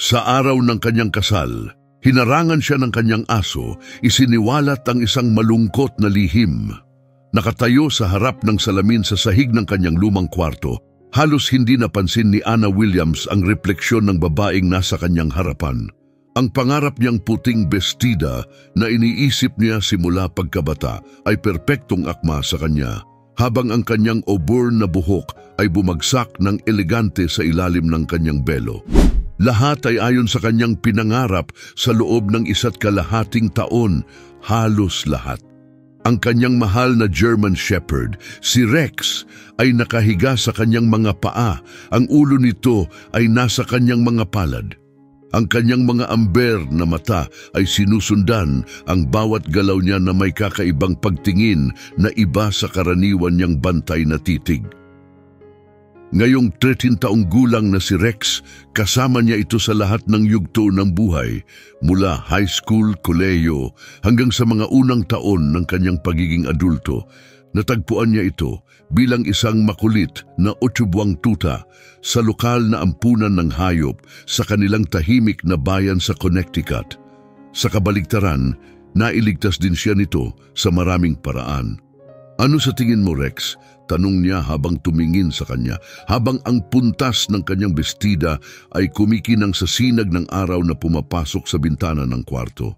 Sa araw ng kanyang kasal, hinarangan siya ng kanyang aso, isiniwalat ang isang malungkot na lihim. Nakatayo sa harap ng salamin sa sahig ng kanyang lumang kwarto, halos hindi napansin ni Anna Williams ang refleksyon ng babaeng nasa kanyang harapan. Ang pangarap niyang puting bestida na iniisip niya simula pagkabata ay perpektong akma sa kanya, habang ang kanyang auburn na buhok ay bumagsak ng elegante sa ilalim ng kanyang belo. Lahat ay ayon sa kanyang pinangarap sa loob ng 1.5 taon, halos lahat. Ang kanyang mahal na German Shepherd, si Rex, ay nakahiga sa kanyang mga paa. Ang ulo nito ay nasa kanyang mga palad. Ang kanyang mga amber na mata ay sinusundan ang bawat galaw niya na may kakaibang pagtingin na iba sa karaniwan niyang bantay na titig. Ngayong 13 taong gulang na si Rex, kasama niya ito sa lahat ng yugto ng buhay, mula high school, kolehiyo, hanggang sa mga unang taon ng kanyang pagiging adulto. Natagpuan niya ito bilang isang makulit na utsubuang tuta sa lokal na ampunan ng hayop sa kanilang tahimik na bayan sa Connecticut. Sa kabaligtaran, nailigtas din siya nito sa maraming paraan. "Ano sa tingin mo, Rex?" tanong niya habang tumingin sa kanya, habang ang puntas ng kanyang bestida ay kumikinang sa sinag ng araw na pumapasok sa bintana ng kwarto.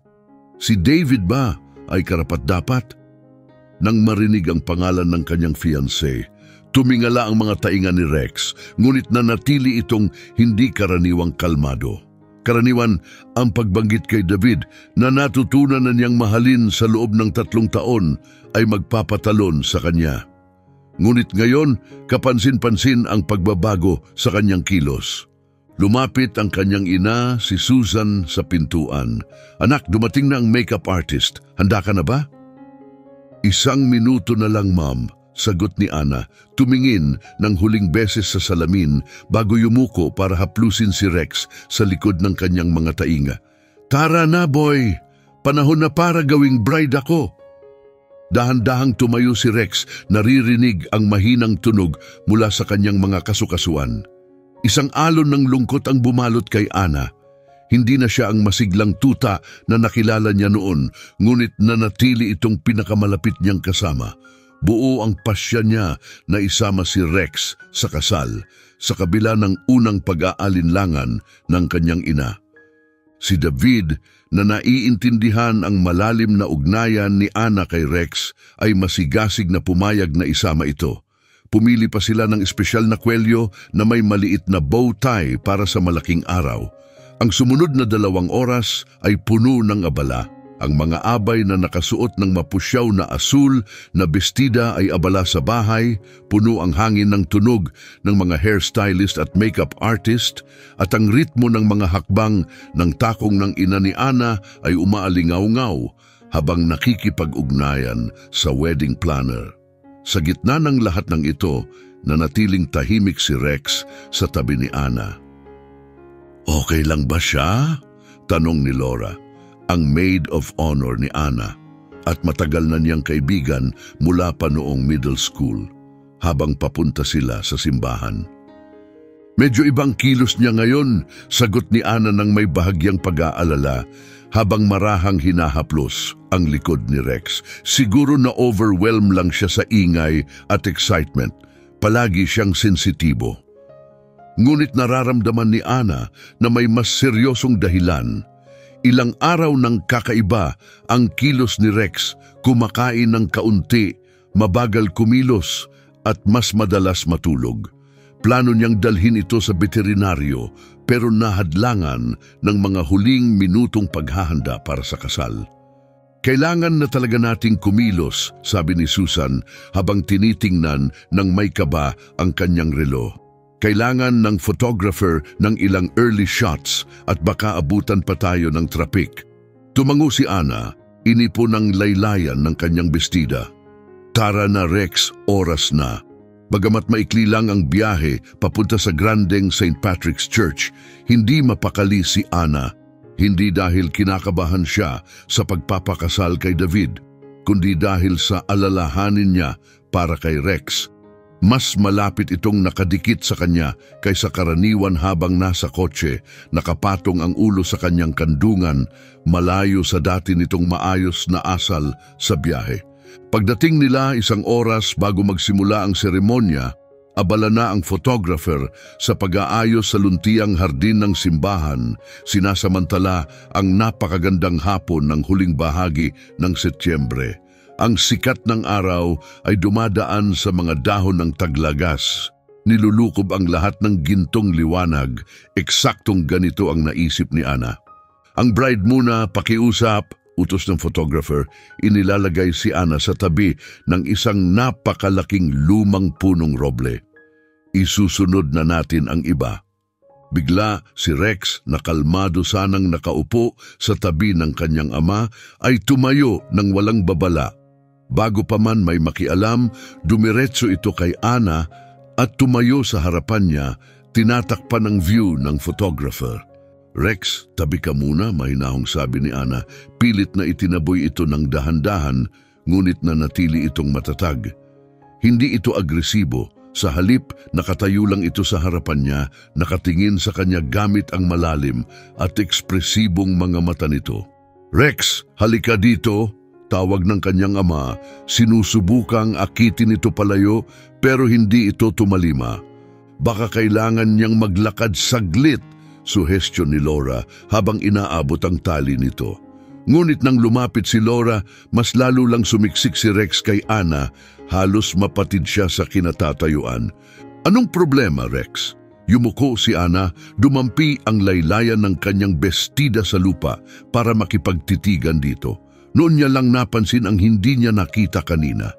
"Si David ba ay karapat-dapat?" Nang marinig ang pangalan ng kanyang fiancé, tumingala ang mga tainga ni Rex, ngunit nanatili itong hindi karaniwang kalmado. Karaniwan, ang pagbanggit kay David na natutunan na niyang mahalin sa loob ng 3 taon ay magpapatalon sa kanya. Ngunit ngayon, kapansin-pansin ang pagbabago sa kanyang kilos. Lumapit ang kanyang ina, si Susan, sa pintuan. "Anak, dumating na ang makeup artist. Handa ka na ba?" "1 minuto na lang, ma'am," sagot ni Anna, tumingin ng huling beses sa salamin bago yumuko para haplusin si Rex sa likod ng kanyang mga tainga. "Tara na, boy! Panahon na para gawing bride ako!" Dahan-dahang tumayo si Rex, naririnig ang mahinang tunog mula sa kanyang mga kasukasuan. Isang alon ng lungkot ang bumalot kay Anna. Hindi na siya ang masiglang tuta na nakilala niya noon, ngunit nanatili itong pinakamalapit niyang kasama. Buo ang pasya niya na isama si Rex sa kasal, sa kabila ng unang pag-aalinlangan ng kanyang ina. Si David, na naiintindihan ang malalim na ugnayan ni Anna kay Rex, ay masigasig na pumayag na isama ito. Pumili pa sila ng espesyal na kwelyo na may maliit na bow tie para sa malaking araw. Ang sumunod na 2 oras ay puno ng abala. Ang mga abay na nakasuot ng mapusyaw na asul na bestida ay abala sa bahay, puno ang hangin ng tunog ng mga hairstylist at makeup artist, at ang ritmo ng mga hakbang ng takong ng ina ni Anna ay umaalingaw-ngaw habang nakikipag-ugnayan sa wedding planner. Sa gitna ng lahat ng ito, nanatiling tahimik si Rex sa tabi ni Anna. "Okay lang ba siya?" tanong ni Laura, ang maid of honor ni Anna, at matagal na niyang kaibigan mula pa noong middle school, habang papunta sila sa simbahan. "Medyo ibang kilos niya ngayon," sagot ni Anna ng may bahagyang pag-aalala, habang marahang hinahaplos ang likod ni Rex. Siguro na overwhelm lang siya sa ingay at excitement. Palagi siyang sensitibo. Ngunit nararamdaman ni Anna na may mas seryosong dahilan. Ilang araw ng kakaiba ang kilos ni Rex, kumakain ng kaunti, mabagal kumilos at mas madalas matulog. Plano niyang dalhin ito sa veterinaryo, pero nahadlangan ng mga huling minutong paghahanda para sa kasal. "Kailangan na talaga nating kumilos," sabi ni Susan habang tinitingnan ng may kaba ang kanyang relo. "Kailangan ng photographer ng ilang early shots at baka abutan pa tayo ng traffic." Tumango si Anna, inipo ng laylayan ng kanyang bestida. "Tara na, Rex, oras na." Bagamat maikli lang ang biyahe papunta sa grandeng St. Patrick's Church, hindi mapakali si Anna. Hindi dahil kinakabahan siya sa pagpapakasal kay David, kundi dahil sa alalahanin niya para kay Rex. Mas malapit itong nakadikit sa kanya kaysa karaniwan habang nasa kotse, nakapatong ang ulo sa kanyang kandungan, malayo sa dati nitong maayos na asal sa biyahe. Pagdating nila 1 oras bago magsimula ang seremonya, abala na ang photographer sa pag-aayos sa luntiang hardin ng simbahan, sinasamantala ang napakagandang hapon ng huling bahagi ng Setyembre. Ang sikat ng araw ay dumadaan sa mga dahon ng taglagas. Nilulukob ang lahat ng gintong liwanag. Eksaktong ganito ang naisip ni Ana. Ang bride muna, pakiusap, utos ng photographer. Inilalagay si Ana sa tabi ng isang napakalaking lumang punong roble. Isusunod na natin ang iba. Bigla si Rex, na kalmado sanang nakaupo sa tabi ng kanyang ama, ay tumayo ng walang babala. Bago pa man may makialam, dumiretso ito kay Ana at tumayo sa harapan niya, tinatakpan ng view ng photographer. Rex, tabi ka muna, mahinahong sabi ni Ana. Pilit na itinaboy ito ng dahan-dahan, ngunit nanatili itong matatag. Hindi ito agresibo. Sa halip, nakatayo lang ito sa harapan niya, nakatingin sa kanya gamit ang malalim at ekspresibong mga mata nito. Rex, halika dito, tawag ng kanyang ama. Sinusubukang akitin ito palayo pero hindi ito tumalima. Baka kailangan niyang maglakad saglit, suhestyon ni Laura habang inaabot ang tali nito. Ngunit nang lumapit si Laura, mas lalo lang sumiksik si Rex kay Ana, halos mapatid siya sa kinatatayuan. Anong problema, Rex? Yumuko si Ana, dumampi ang laylayan ng kanyang bestida sa lupa para makipagtitigan dito. Noon niya lang napansin ang hindi niya nakita kanina.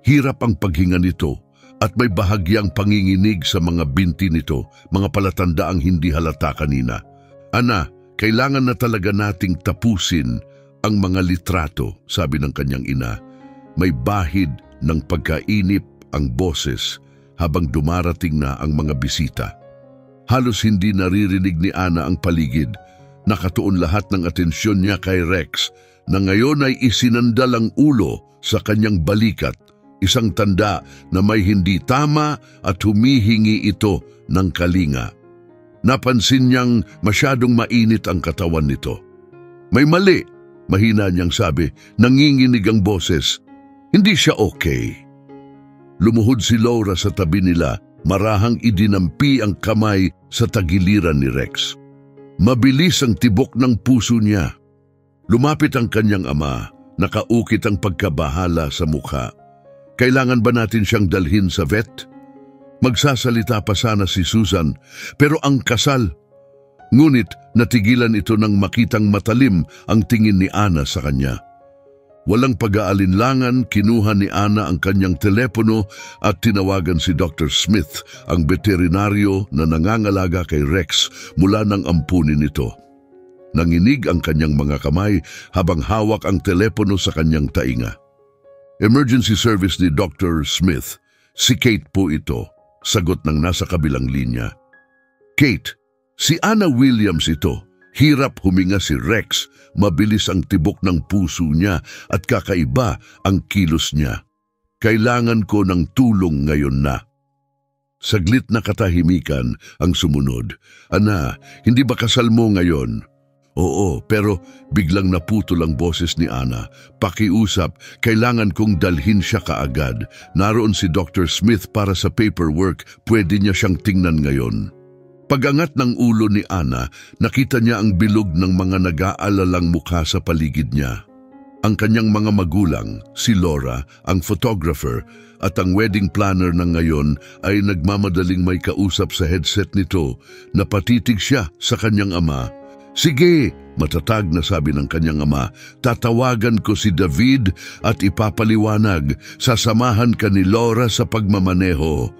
Hirap ang paghinga nito at may bahagyang panginginig sa mga binti nito, mga palatandaang hindi halata kanina. Ana, kailangan na talaga nating tapusin ang mga litrato, sabi ng kanyang ina. May bahid ng pagkainip ang boses habang dumarating na ang mga bisita. Halos hindi naririnig ni Ana ang paligid. Nakatuon lahat ng atensyon niya kay Rex, na ngayon ay isinandal ang ulo sa kanyang balikat, isang tanda na may hindi tama at humihingi ito ng kalinga. Napansin niyang masyadong mainit ang katawan nito. May mali, mahina niyang sabi, nanginginig ang boses. Hindi siya okay. Lumuhod si Laura sa tabi nila, marahang idinampi ang kamay sa tagiliran ni Rex. Mabilis ang tibok ng puso niya. Lumapit ang kanyang ama, nakaukit ang pagkabahala sa mukha. Kailangan ba natin siyang dalhin sa vet? Magsasalita pa sana si Susan, pero ang kasal. Ngunit natigilan ito nang makitang matalim ang tingin ni Ana sa kanya. Walang pag-aalinlangan, kinuha ni Ana ang kanyang telepono at tinawagan si Dr. Smith, ang veterinaryo na nangangalaga kay Rex mula ng ampunin nito. Nanginig ang kanyang mga kamay habang hawak ang telepono sa kanyang tainga. Emergency service ni Dr. Smith. Si Kate po ito, sagot ng nasa kabilang linya. Kate, si Ana Williams ito. Hirap huminga si Rex, mabilis ang tibok ng puso niya at kakaiba ang kilos niya. Kailangan ko ng tulong ngayon na. Saglit na katahimikan ang sumunod. Ana, hindi ba kasal mo ngayon? Oo, pero biglang naputol ang boses ni Ana. Pakiusap, kailangan kong dalhin siya kaagad. Naroon si Dr. Smith para sa paperwork, pwede niya siyang tingnan ngayon. Pagangat ng ulo ni Ana, nakita niya ang bilog ng mga nag-aalalang mukha sa paligid niya. Ang kanyang mga magulang, si Laura, ang photographer, at ang wedding planner ng ngayon ay nagmamadaling may kausap sa headset nito na patitig siya sa kanyang ama. Sige, matatag na sabi ng kanyang ama, tatawagan ko si David at ipapaliwanag, sasamahan ka ni Laura sa pagmamaneho.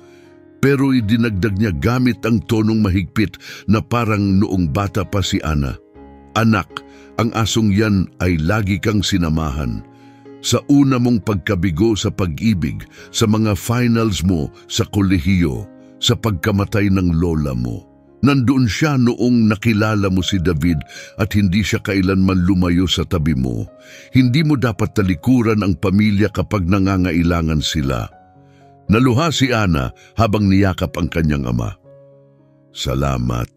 Pero idinagdag niya gamit ang tonong mahigpit na parang noong bata pa si Ana. Anak, ang asong yan ay lagi kang sinamahan. Sa una mong pagkabigo sa pag-ibig, sa mga finals mo sa kolehiyo, sa pagkamatay ng lola mo. Nandoon siya noong nakilala mo si David at hindi siya kailanman lumayo sa tabi mo. Hindi mo dapat talikuran ang pamilya kapag nangangailangan sila. Naluha si Ana habang niyakap ang kanyang ama. Salamat.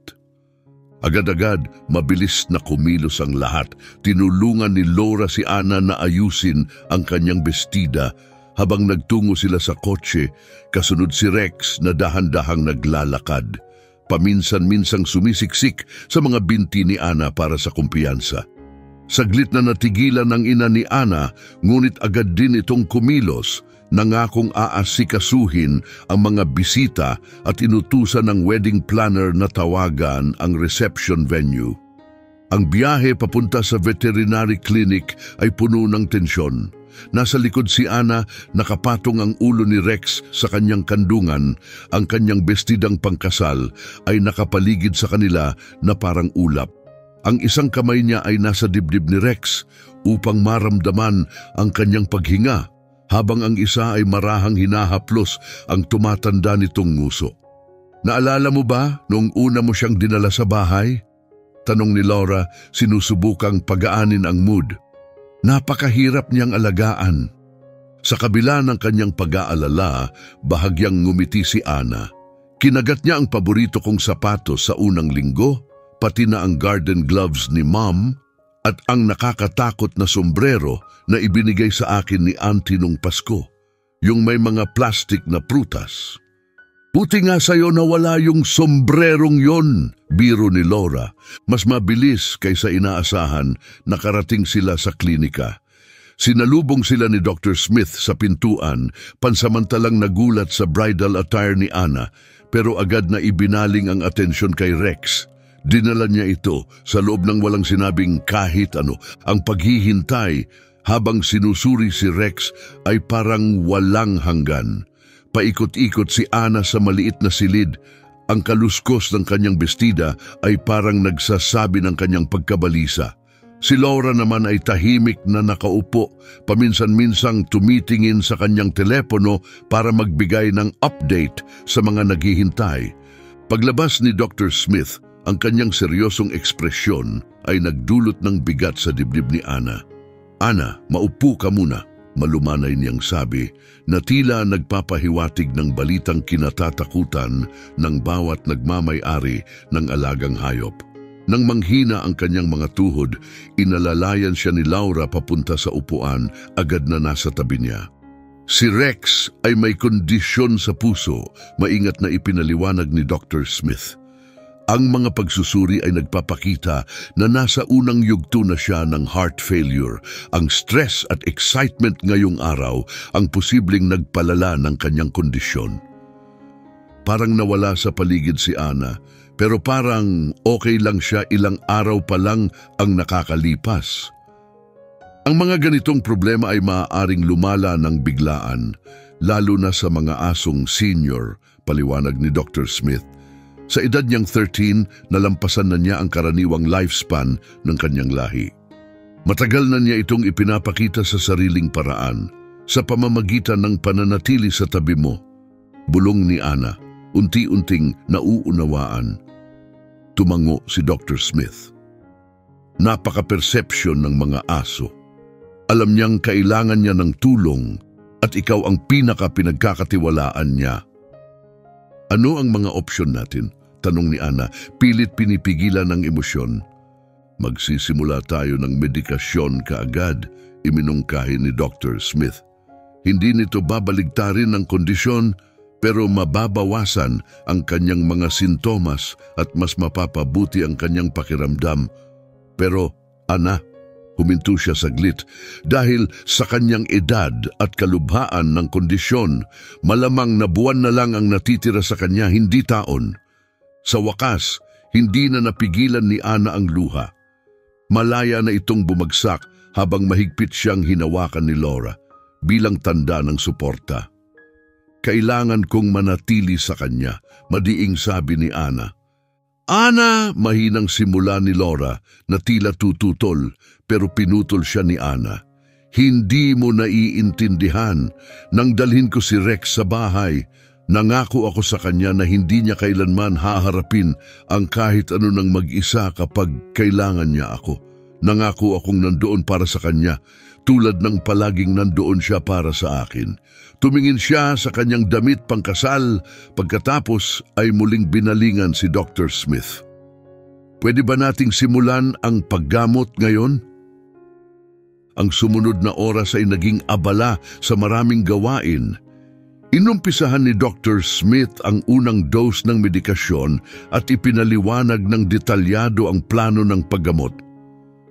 Agad-agad, mabilis na kumilos ang lahat. Tinulungan ni Laura si Ana na ayusin ang kanyang bestida habang nagtungo sila sa kotse. Kasunod si Rex na dahan-dahang naglalakad. Paminsan-minsang sumisiksik sa mga binti ni Ana para sa kumpiyansa. Saglit na natigilan ng ina ni Ana, ngunit agad din itong kumilos. Nangakong aasikasuhin ang mga bisita at inutusan ng wedding planner na tawagan ang reception venue. Ang biyahe papunta sa veterinary clinic ay puno ng tensyon. Nasa likod si Ana, nakapatong ang ulo ni Rex sa kanyang kandungan. Ang kanyang bestidang pangkasal ay nakapaligid sa kanila na parang ulap. Ang isang kamay niya ay nasa dibdib ni Rex upang maramdaman ang kanyang paghinga, habang ang isa ay marahang hinahaplos ang tumatanda nitong nguso. Naalala mo ba noong una mo siyang dinala sa bahay? Tanong ni Laura, sinusubukang pagaanin ang mood. Napakahirap niyang alagaan. Sa kabila ng kanyang pag-aalala, bahagyang ngumiti si Ana. Kinagat niya ang paborito kong sapatos sa unang linggo, pati na ang garden gloves ni Mom, at ang nakakatakot na sombrero na ibinigay sa akin ni Auntie nung Pasko, yung may mga plastic na prutas. Buti nga sa'yo na wala yung sombrerong yon, biro ni Laura. Mas mabilis kaysa inaasahan, nakarating sila sa klinika. Sinalubong sila ni Dr. Smith sa pintuan, pansamantalang nagulat sa bridal attire ni Ana, pero agad na ibinaling ang atensyon kay Rex. Dinala niya ito sa loob ng walang sinabing kahit ano. Ang paghihintay habang sinusuri si Rex ay parang walang hanggan. Paikot-ikot si Ana sa maliit na silid. Ang kaluskos ng kanyang bestida ay parang nagsasabi ng kanyang pagkabalisa. Si Laura naman ay tahimik na nakaupo, paminsan-minsang tumitingin sa kanyang telepono para magbigay ng update sa mga naghihintay. Paglabas ni Dr. Smith, ang kanyang seryosong ekspresyon ay nagdulot ng bigat sa dibdib ni Ana. Ana, maupo ka muna, malumanay niyang sabi, na tila nagpapahiwatig ng balitang kinatatakutan ng bawat nagmamay-ari ng alagang hayop. Nang manghina ang kanyang mga tuhod, inalalayan siya ni Laura papunta sa upuan, agad na nasa tabi niya. Si Rex ay may kondisyon sa puso, maingat na ipinaliwanag ni Dr. Smith. Ang mga pagsusuri ay nagpapakita na nasa unang yugto na siya ng heart failure. Ang stress at excitement ngayong araw ang posibleng nagpalala ng kanyang kondisyon. Parang nawala sa paligid si Ana, pero parang okay lang siya, ilang araw pa lang ang nakakalipas. Ang mga ganitong problema ay maaaring lumala ng biglaan, lalo na sa mga asong senior, paliwanag ni Dr. Smith. Sa edad niyang 13, nalampasan na niya ang karaniwang lifespan ng kanyang lahi. Matagal na niya itong ipinapakita sa sariling paraan, sa pamamagitan ng pananatili sa tabi mo. Bulong ni Ana, unti-unting nauunawaan. Tumango si Dr. Smith. Napaka-perception ng mga aso. Alam niyang kailangan niya ng tulong at ikaw ang pinaka-pinagkakatiwalaan niya. Ano ang mga opsyon natin? Tanong ni Ana, pilit pinipigilan ng emosyon. Magsisimula tayo ng medikasyon kaagad, iminungkahi ni Dr. Smith. Hindi nito babaligtarin ang kondisyon, pero mababawasan ang kanyang mga sintomas at mas mapapabuti ang kanyang pakiramdam. Pero, Ana, huminto siya saglit dahil sa kanyang edad at kalubhaan ng kondisyon, malamang na buwan na lang ang natitira sa kanya, hindi taon. Sa wakas, hindi na napigilan ni Ana ang luha. Malaya na itong bumagsak habang mahigpit siyang hinawakan ni Laura bilang tanda ng suporta. Kailangan kong manatili sa kanya, madiing sabi ni Ana. Ana, mahinang simula ni Laura na tila tututol, pero pinutol siya ni Ana. Hindi mo naiintindihan. Nang dalhin ko si Rex sa bahay, nangako ako sa kanya na hindi niya kailanman haharapin ang kahit ano ng mag-isa kapag kailangan niya ako. Nangako akong nandoon para sa kanya, tulad ng palaging nandoon siya para sa akin. Tumingin siya sa kanyang damit pangkasal, pagkatapos ay muling binalingan si Dr. Smith. Pwede ba nating simulan ang paggamot ngayon? Ang sumunod na oras ay naging abala sa maraming gawain. Inumpisahan ni Dr. Smith ang unang dose ng medikasyon at ipinaliwanag ng detalyado ang plano ng paggamot.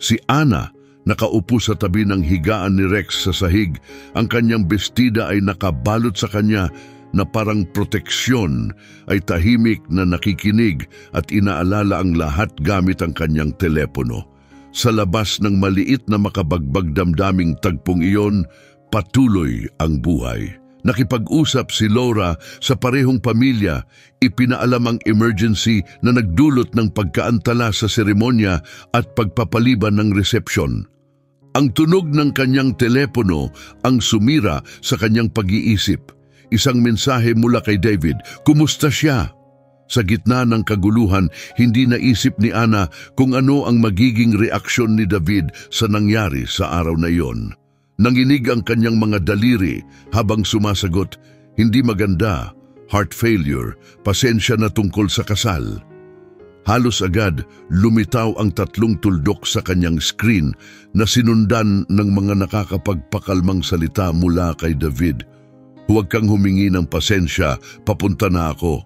Si Ana, nakaupo sa tabi ng higaan ni Rex sa sahig, ang kanyang bestida ay nakabalot sa kanya na parang proteksyon, ay tahimik na nakikinig at inaalala ang lahat gamit ang kanyang telepono. Sa labas ng maliit na makabagbag damdaming tagpong iyon, patuloy ang buhay. Nakipag-usap si Laura sa parehong pamilya, ipinaalam ang emergency na nagdulot ng pagkaantala sa seremonya at pagpapaliban ng resepsyon. Ang tunog ng kanyang telepono ang sumira sa kanyang pag-iisip. Isang mensahe mula kay David, "Kumusta siya?" Sa gitna ng kaguluhan, hindi naisip ni Ana kung ano ang magiging reaksyon ni David sa nangyari sa araw na iyon. Nanginig ang kanyang mga daliri habang sumasagot, "Hindi maganda, heart failure, pasensya na tungkol sa kasal." Halos agad lumitaw ang 3 tuldok sa kanyang screen na sinundan ng mga nakakapagpakalmang salita mula kay David. "Huwag kang humingi ng pasensya, papunta na ako."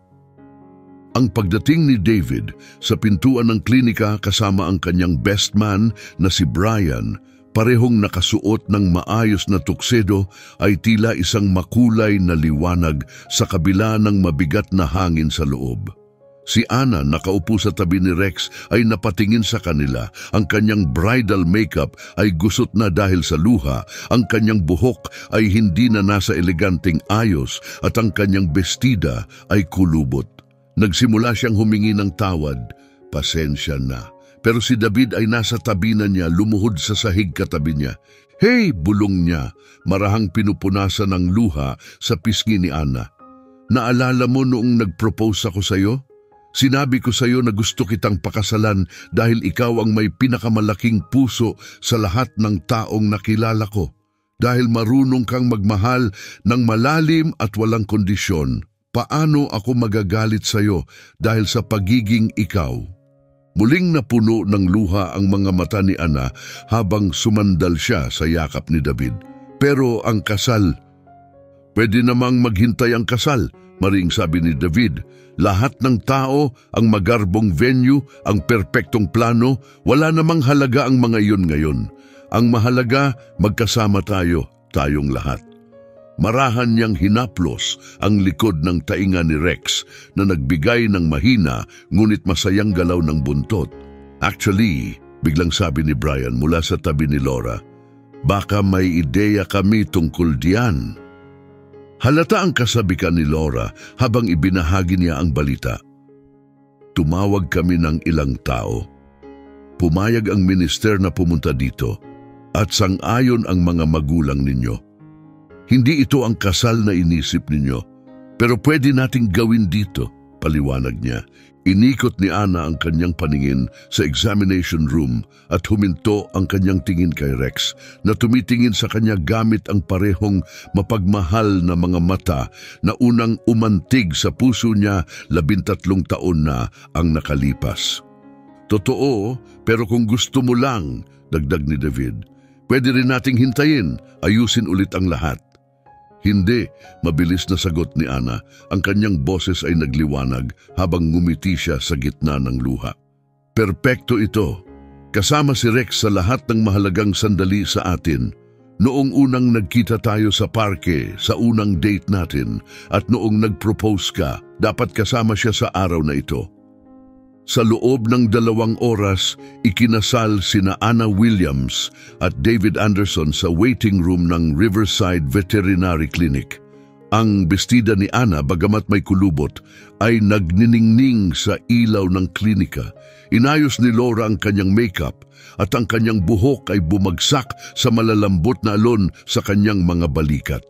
Ang pagdating ni David sa pintuan ng klinika kasama ang kanyang best man na si Brian, parehong nakasuot ng maayos na tuksedo, ay tila isang makulay na liwanag sa kabila ng mabigat na hangin sa loob. Si Ana, nakaupo sa tabi ni Rex, ay napatingin sa kanila. Ang kanyang bridal makeup ay gusot na dahil sa luha, ang kanyang buhok ay hindi na nasa eleganteng ayos at ang kanyang bestida ay kulubot. Nagsimula siyang humingi ng tawad, "Pasensya na." Pero si David ay nasa tabi na niya, lumuhod sa sahig katabi niya. "Hey!" bulong niya, marahang pinupunasan ng luha sa pisngi ni Ana. "Naalala mo noong nag-propose ako sa iyo? Sinabi ko sa iyo na gusto kitang pakasalan dahil ikaw ang may pinakamalaking puso sa lahat ng taong nakilala ko. Dahil marunong kang magmahal ng malalim at walang kondisyon. Paano ako magagalit sa iyo dahil sa pagiging ikaw?" Muling napuno ng luha ang mga mata ni Ana habang sumandal siya sa yakap ni David. "Pero ang kasal, pwede namang maghintay ang kasal," maring sabi ni David. "Lahat ng tao, ang magarbong venue, ang perpektong plano, wala namang halaga ang mga iyon ngayon. Ang mahalaga, magkasama tayo, tayong lahat." Marahan niyang hinaplos ang likod ng tainga ni Rex na nagbigay ng mahina ngunit masayang galaw ng buntot. "Actually," biglang sabi ni Brian mula sa tabi ni Laura, "baka may ideya kami tungkol diyan." Halata ang kasabikan ni Laura habang ibinahagi niya ang balita. "Tumawag kami ng ilang tao. Pumayag ang minister na pumunta dito at sang-ayon ang mga magulang ninyo. Hindi ito ang kasal na inisip ninyo, pero pwede nating gawin dito," paliwanag niya. Inikot ni Ana ang kanyang paningin sa examination room at huminto ang kanyang tingin kay Rex na tumitingin sa kanya gamit ang parehong mapagmahal na mga mata na unang umantig sa puso niya 13 taon na ang nakalipas. "Totoo, pero kung gusto mo lang," dagdag ni David, "pwede rin nating hintayin, ayusin ulit ang lahat." "Hindi," mabilis na sagot ni Ana. Ang kanyang boses ay nagliwanag habang ngumiti siya sa gitna ng luha. "Perpekto ito. Kasama si Rex sa lahat ng mahalagang sandali sa atin. Noong unang nagkita tayo sa parke, sa unang date natin, at noong nag-propose ka, dapat kasama siya sa araw na ito." Sa loob ng 2 oras, ikinasal sina Ana Williams at David Anderson sa waiting room ng Riverside Veterinary Clinic. Ang bestida ni Ana, bagamat may kulubot, ay nagniningning sa ilaw ng klinika. Inayos ni Laura ang kanyang makeup at ang kanyang buhok ay bumagsak sa malalambot na alon sa kanyang mga balikat.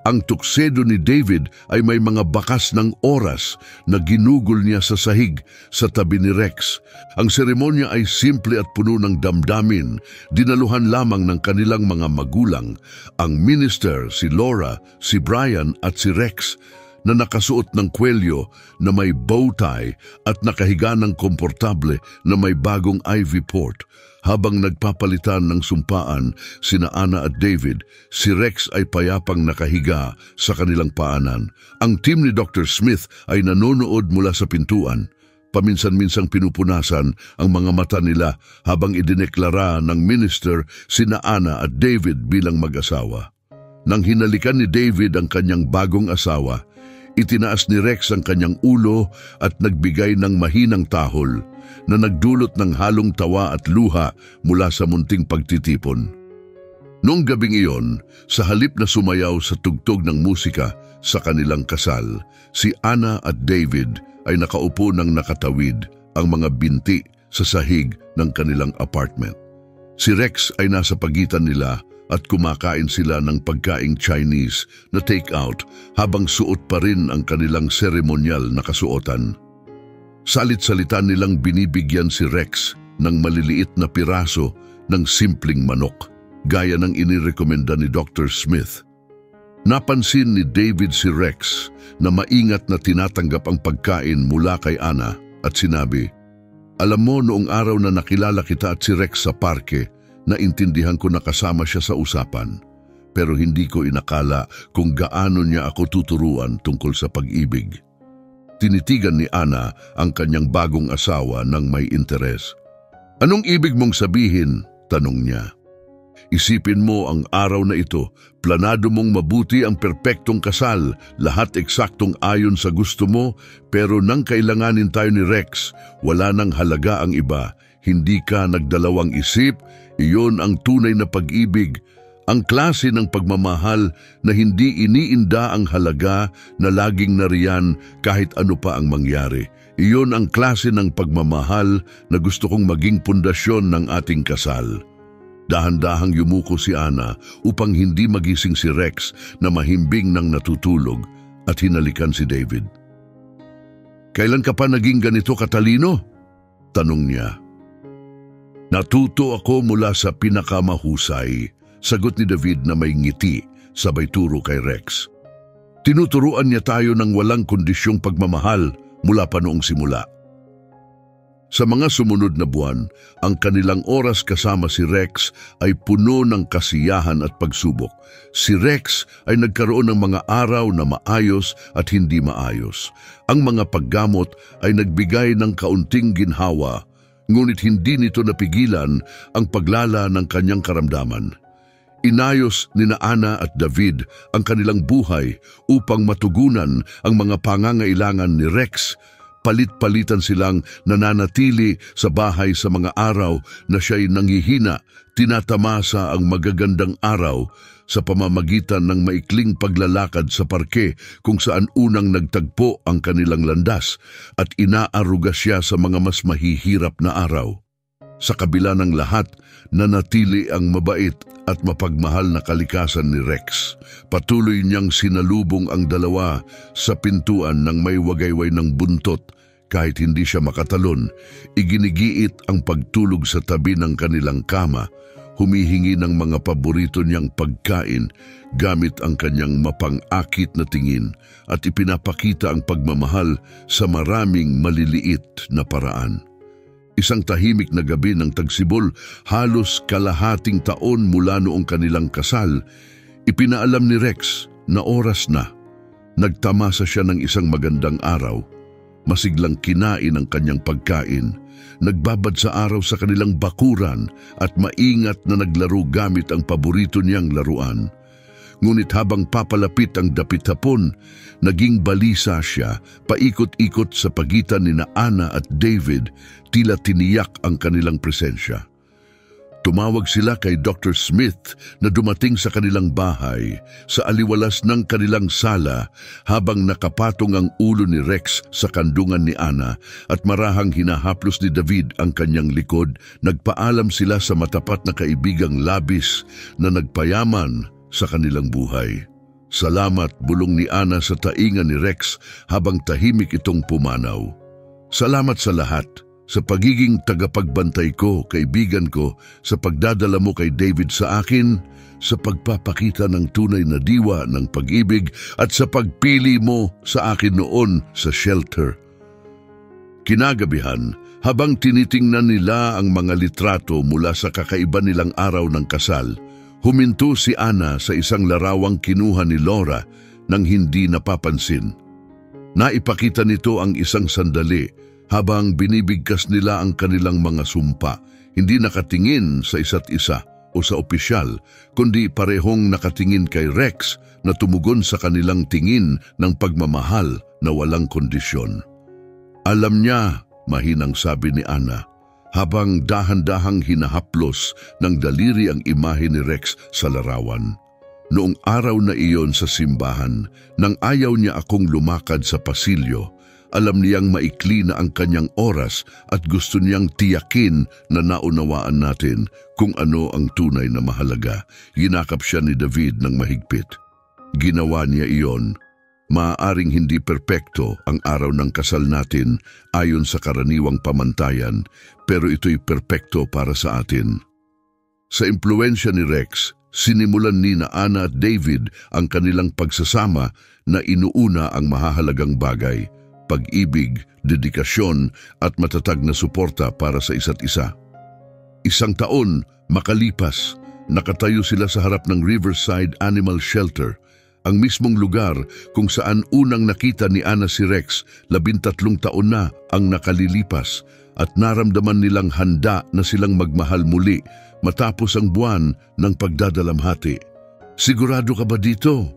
Ang tuksedo ni David ay may mga bakas ng oras na ginugol niya sa sahig sa tabi ni Rex. Ang seremonya ay simple at puno ng damdamin. Dinaluhan lamang ng kanilang mga magulang, ang minister, si Laura, si Brian at si Rex, na nakasuot ng kwelyo na may bow tie at nakahiga ng komportable na may bagong ivy port. Habang nagpapalitan ng sumpaan sina Ana at David, si Rex ay payapang nakahiga sa kanilang paanan. Ang team ni Dr. Smith ay nanonood mula sa pintuan. Paminsan-minsang pinupunasan ang mga mata nila habang idineklara ng minister sina Ana at David bilang mag-asawa. Nang hinalikan ni David ang kanyang bagong asawa, itinaas ni Rex ang kanyang ulo at nagbigay ng mahinang tahol na nagdulot ng halong tawa at luha mula sa munting pagtitipon. Noong gabing iyon, sa halip na sumayaw sa tugtog ng musika sa kanilang kasal, si Ana at David ay nakaupo ng nakatawid ang mga binti sa sahig ng kanilang apartment. Si Rex ay nasa pagitan nila at kumakain sila ng pagkaing Chinese na take-out habang suot pa rin ang kanilang seremonyal na kasuotan. Salit-salita nilang binibigyan si Rex ng maliliit na piraso ng simpleng manok, gaya ng inirekomenda ni Dr. Smith. Napansin ni David si Rex na maingat na tinatanggap ang pagkain mula kay Ana at sinabi, "Alam mo, noong araw na nakilala kita at si Rex sa parke, naintindihan ko na kasama siya sa usapan, pero hindi ko inakala kung gaano niya ako tuturuan tungkol sa pag-ibig." Tinitigan ni Ana ang kanyang bagong asawa ng may interes. "Anong ibig mong sabihin?" tanong niya. "Isipin mo ang araw na ito, planado mong mabuti ang perpektong kasal, lahat eksaktong ayon sa gusto mo, pero nang kailanganin tayo ni Rex, wala nang halaga ang iba. Hindi ka nagdalawang isip, iyon ang tunay na pag-ibig. Ang klase ng pagmamahal na hindi iniinda ang halaga na laging nariyan kahit ano pa ang mangyari. Iyon ang klase ng pagmamahal na gusto kong maging pundasyon ng ating kasal." Dahan-dahang yumuko si Ana upang hindi magising si Rex na mahimbing ng natutulog at hinalikan si David. "Kailan ka pa naging ganito katalino?" tanong niya. "Natuto ako mula sa pinakamahusay," sagot ni David na may ngiti sabay turo kay Rex. "Tinuturuan niya tayo ng walang kondisyong pagmamahal mula pa noong simula." Sa mga sumunod na buwan, ang kanilang oras kasama si Rex ay puno ng kasiyahan at pagsubok. Si Rex ay nagkaroon ng mga araw na maayos at hindi maayos. Ang mga paggamot ay nagbigay ng kaunting ginhawa, ngunit hindi nito napigilan ang paglala ng kanyang karamdaman. Inayos ni Ana at David ang kanilang buhay upang matugunan ang mga pangangailangan ni Rex. Palit-palitan silang nananatili sa bahay sa mga araw na siya'y nanghihina, tinatamasa ang magagandang araw sa pamamagitan ng maikling paglalakad sa parke kung saan unang nagtagpo ang kanilang landas at inaaruga siya sa mga mas mahihirap na araw. Sa kabila ng lahat, nanatili ang mabait at mapagmahal na kalikasan ni Rex. Patuloy niyang sinalubong ang dalawa sa pintuan ng may wagayway ng buntot. Kahit hindi siya makatalon, iginigiit ang pagtulog sa tabi ng kanilang kama, humihingi ng mga paborito niyang pagkain gamit ang kanyang mapang-akit na tingin at ipinapakita ang pagmamahal sa maraming maliliit na paraan. Isang tahimik na gabi ng tagsibol, halos kalahating taon mula noong kanilang kasal, ipinaalam ni Rex na oras na. Nagtamasa siya ng isang magandang araw. Masiglang kinain ang kanyang pagkain, nagbabad sa araw sa kanilang bakuran at maingat na naglaro gamit ang paborito niyang laruan. Ngunit habang papalapit ang dapit hapon, naging balisa siya, paikot-ikot sa pagitan ni Ana at David, tila tiniyak ang kanilang presensya. Tumawag sila kay Dr. Smith na dumating sa kanilang bahay sa aliwalas ng kanilang sala habang nakapatong ang ulo ni Rex sa kandungan ni Ana at marahang hinahaplos ni David ang kanyang likod. Nagpaalam sila sa matapat na kaibigang labis na nagpayaman sa kanilang buhay. Salamat, bulong ni Ana sa taingan ni Rex habang tahimik itong pumanaw. Salamat sa lahat, sa pagiging tagapagbantay ko, kaibigan ko, sa pagdadala mo kay David sa akin, sa pagpapakita ng tunay na diwa ng pag-ibig at sa pagpili mo sa akin noon sa shelter. Kinagabihan, habang tinitingnan nila ang mga litrato mula sa kakaiba nilang araw ng kasal, huminto si Ana sa isang larawang kinuha ni Laura nang hindi napapansin. Naipakita nito ang isang sandali habang binibigkas nila ang kanilang mga sumpa, hindi nakatingin sa isa't isa o sa opisyal, kundi parehong nakatingin kay Rex na tumugon sa kanilang tingin ng pagmamahal na walang kondisyon. Alam niya, mahinang sabi ni Ana, habang dahan-dahang hinahaplos ng daliri ang imahe ni Rex sa larawan. Noong araw na iyon sa simbahan, nang ayaw niya akong lumakad sa pasilyo, alam niyang maikli na ang kanyang oras at gusto niyang tiyakin na naunawaan natin kung ano ang tunay na mahalaga. Ginakap siya ni David ng mahigpit. Ginawa niya iyon. Maaaring hindi perpekto ang araw ng kasal natin ayon sa karaniwang pamantayan, pero ito'y perpekto para sa atin. Sa impluensya ni Rex, sinimulan ni Ana at David ang kanilang pagsasama na inuuna ang mahahalagang bagay, pag-ibig, dedikasyon at matatag na suporta para sa isa't isa. Isang taon makalipas, nakatayo sila sa harap ng Riverside Animal Shelter, ang mismong lugar kung saan unang nakita ni Ana si Rex 13 taon na ang nakalilipas, at naramdaman nilang handa na silang magmahal muli matapos ang buwan ng pagdadalamhati. Sigurado ka ba dito?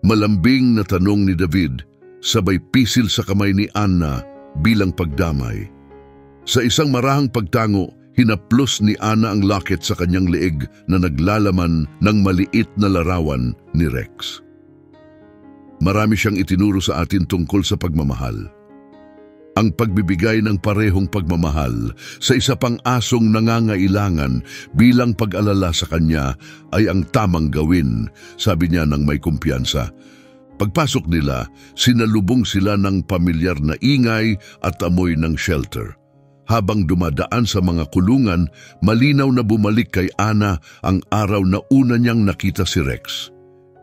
Malambing na tanong ni David, sabay pisil sa kamay ni Ana bilang pagdamay. Sa isang marahang pagtango, hinaplos ni Ana ang locket sa kanyang leeg na naglalaman ng maliit na larawan ni Rex. Marami siyang itinuro sa atin tungkol sa pagmamahal. Ang pagbibigay ng parehong pagmamahal sa isa pang asong nangangailangan bilang pag-alala sa kanya ay ang tamang gawin, sabi niya ng may kumpiyansa. Pagpasok nila, sinalubong sila ng pamilyar na ingay at amoy ng shelter. Habang dumadaan sa mga kulungan, malinaw na bumalik kay Ana ang araw na una niyang nakita si Rex.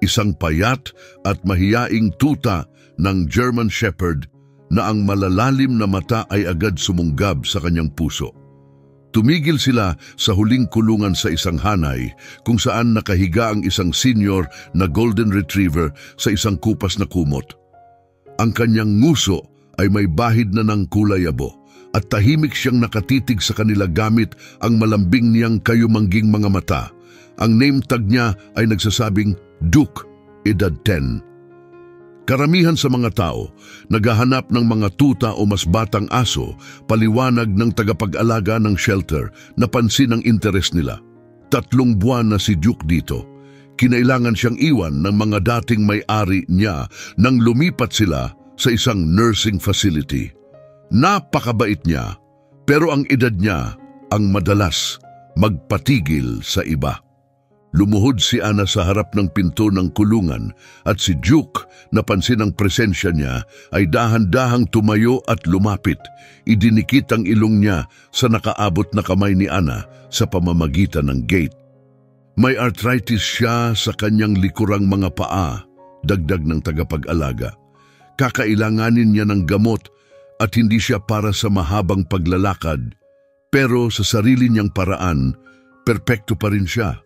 Isang payat at mahiyaing tuta ng German Shepherd na ang malalalim na mata ay agad sumunggab sa kanyang puso. Tumigil sila sa huling kulungan sa isang hanay kung saan nakahiga ang isang senior na golden retriever sa isang kupas na kumot. Ang kanyang nguso ay may bahid na ng kulay abo at tahimik siyang nakatitig sa kanila gamit ang malambing niyang kayumangging mga mata. Ang name tag niya ay nagsasabing Duke, edad 10. Karamihan sa mga tao, naghahanap ng mga tuta o mas batang aso, paliwanag ng tagapag-alaga ng shelter na pansin ang interes nila. 3 buwan na si Duke dito. Kinailangan siyang iwan ng mga dating may-ari niya nang lumipat sila sa isang nursing facility. Napakabait niya, pero ang edad niya ang madalas magpatigil sa iba. Lumuhod si Ana sa harap ng pinto ng kulungan at si Duke, napansin ang presensya niya, ay dahan-dahang tumayo at lumapit. Idinikit ang ilong niya sa nakaabot na kamay ni Ana sa pamamagitan ng gate. May arthritis siya sa kanyang likurang mga paa, dagdag ng tagapag-alaga. Kakailanganin niya ng gamot at hindi siya para sa mahabang paglalakad, pero sa sarili niyang paraan, perpekto pa rin siya.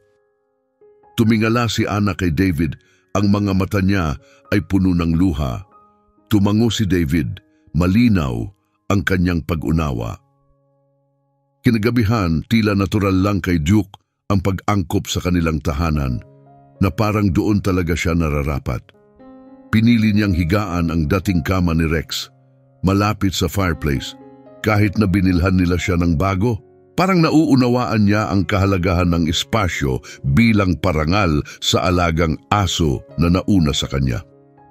Tumingala si Ana kay David, ang mga mata niya ay puno ng luha. Tumango si David, malinaw ang kanyang pag-unawa. Kinagabihan, tila natural lang kay Duke ang pag-angkop sa kanilang tahanan, na parang doon talaga siya nararapat. Pinili niyang higaan ang dating kama ni Rex, malapit sa fireplace. Kahit na binilhan nila siya ng bago, parang nauunawaan niya ang kahalagahan ng espasyo bilang parangal sa alagang aso na nauna sa kanya.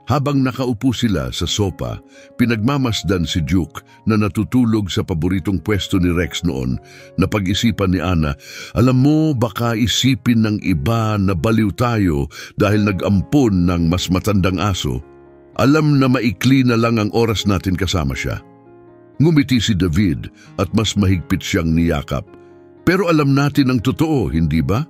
Habang nakaupo sila sa sopa, pinagmamasdan si Duke na natutulog sa paboritong pwesto ni Rex noon. Napag-isipan ni Ana, alam mo, baka isipin ng iba na baliw tayo dahil nag-ampon ng mas matandang aso. Alam na maikli na lang ang oras natin kasama siya. Ngumiti si David at mas mahigpit siyang niyakap. Pero alam natin ang totoo, hindi ba?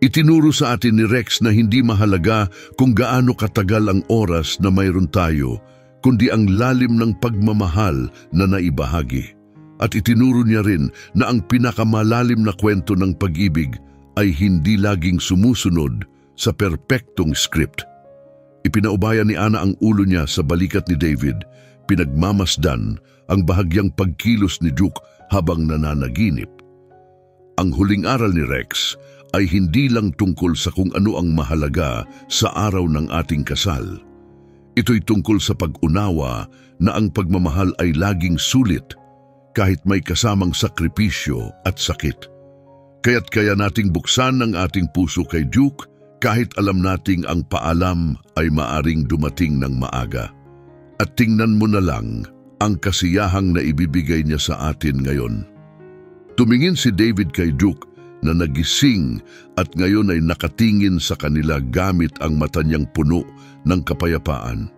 Itinuro sa atin ni Rex na hindi mahalaga kung gaano katagal ang oras na mayroon tayo, kundi ang lalim ng pagmamahal na naibahagi. At itinuro niya rin na ang pinakamalalim na kwento ng pag-ibig ay hindi laging sumusunod sa perpektong script. Ipinaubaya ni Ana ang ulo niya sa balikat ni David, pinagmamasdan ang bahagyang pagkilos ni Duke habang nananaginip. Ang huling aral ni Rex ay hindi lang tungkol sa kung ano ang mahalaga sa araw ng ating kasal. Ito'y tungkol sa pag-unawa na ang pagmamahal ay laging sulit kahit may kasamang sakripisyo at sakit. Kaya't kaya nating buksan ang ating puso kay Duke kahit alam nating ang paalam ay maaring dumating ng maaga. At tingnan mo na lang ang kasiyahang na ibibigay niya sa atin ngayon. Tumingin si David kay Duke na nagising at ngayon ay nakatingin sa kanila gamit ang mata niyang puno ng kapayapaan.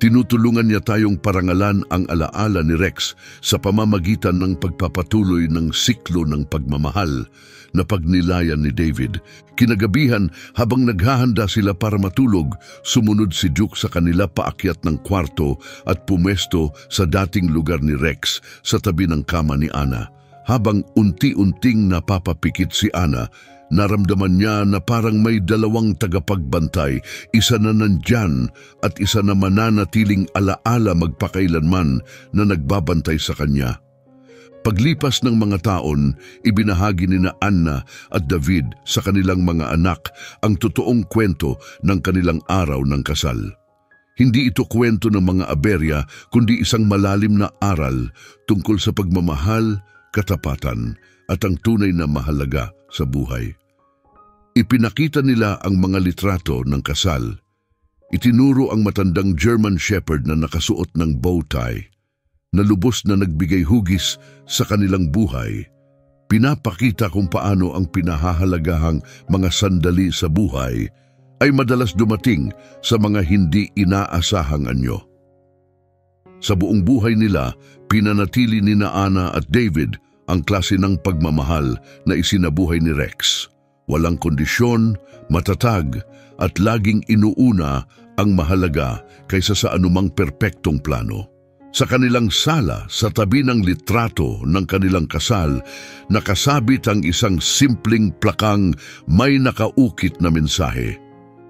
Tinutulungan niya tayong parangalan ang alaala ni Rex sa pamamagitan ng pagpapatuloy ng siklo ng pagmamahal na pagnilayan ni David. Kinagabihan, habang naghahanda sila para matulog, sumunod si Duke sa kanila paakyat ng kwarto at pumesto sa dating lugar ni Rex sa tabi ng kama ni Ana. Habang unti-unting napapapikit si Ana, naramdaman niya na parang may dalawang tagapagbantay, isa na nandyan at isa na mananatiling alaala magpakailanman na nagbabantay sa kanya. Paglipas ng mga taon, ibinahagi ni Ana at David sa kanilang mga anak ang totoong kwento ng kanilang araw ng kasal. Hindi ito kwento ng mga aberya, kundi isang malalim na aral tungkol sa pagmamahal, katapatan at ang tunay na mahalaga sa buhay. Ipinakita nila ang mga litrato ng kasal. Itinuro ang matandang German Shepherd na nakasuot ng bow tie, na lubos na nagbigay hugis sa kanilang buhay. Pinapakita kung paano ang pinahahalagahang mga sandali sa buhay ay madalas dumating sa mga hindi inaasahang anyo. Sa buong buhay nila, pinanatili ni Ana at David ang klase ng pagmamahal na isinabuhay ni Rex. Walang kondisyon, matatag, at laging inuuna ang mahalaga kaysa sa anumang perpektong plano. Sa kanilang sala, sa tabi ng litrato ng kanilang kasal, nakasabit ang isang simpleng plakang may nakaukit na mensahe.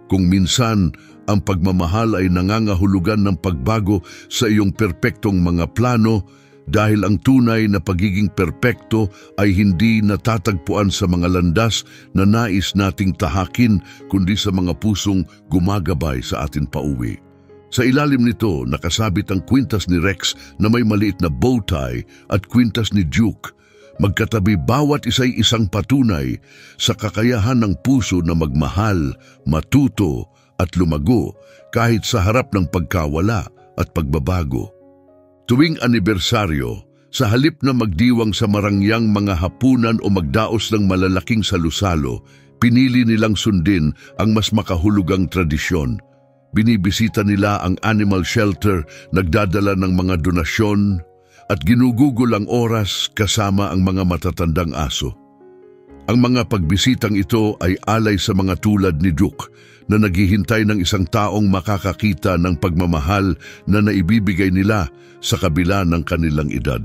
Kung minsan, ang pagmamahal ay nangangahulugan ng pagbago sa iyong perpektong mga plano, dahil ang tunay na pagiging perpekto ay hindi natatagpuan sa mga landas na nais nating tahakin, kundi sa mga pusong gumagabay sa atin pauwi. Sa ilalim nito, nakasabit ang kwintas ni Rex na may maliit na bow tie at kwintas ni Duke. Magkatabi, bawat isa'y isang patunay sa kakayahan ng puso na magmahal, matuto at lumago kahit sa harap ng pagkawala at pagbabago. Tuwing anibersaryo, sa halip na magdiwang sa marangyang mga hapunan o magdaos ng malalaking salusalo, pinili nilang sundin ang mas makahulugang tradisyon. Binibisita nila ang animal shelter, nagdadala ng mga donasyon, at ginugugol ang oras kasama ang mga matatandang aso. Ang mga pagbisitang ito ay alay sa mga tulad ni Duke na naghihintay ng isang taong makakakita ng pagmamahal na naibibigay nila sa kabila ng kanilang edad.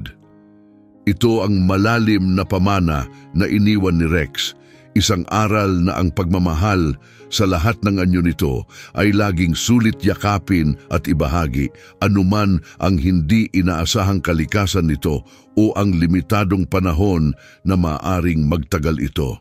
Ito ang malalim na pamana na iniwan ni Rex, isang aral na ang pagmamahal sa lahat ng anyo nito ay laging sulit yakapin at ibahagi, anuman ang hindi inaasahang kalikasan nito o ang limitadong panahon na maaring magtagal ito.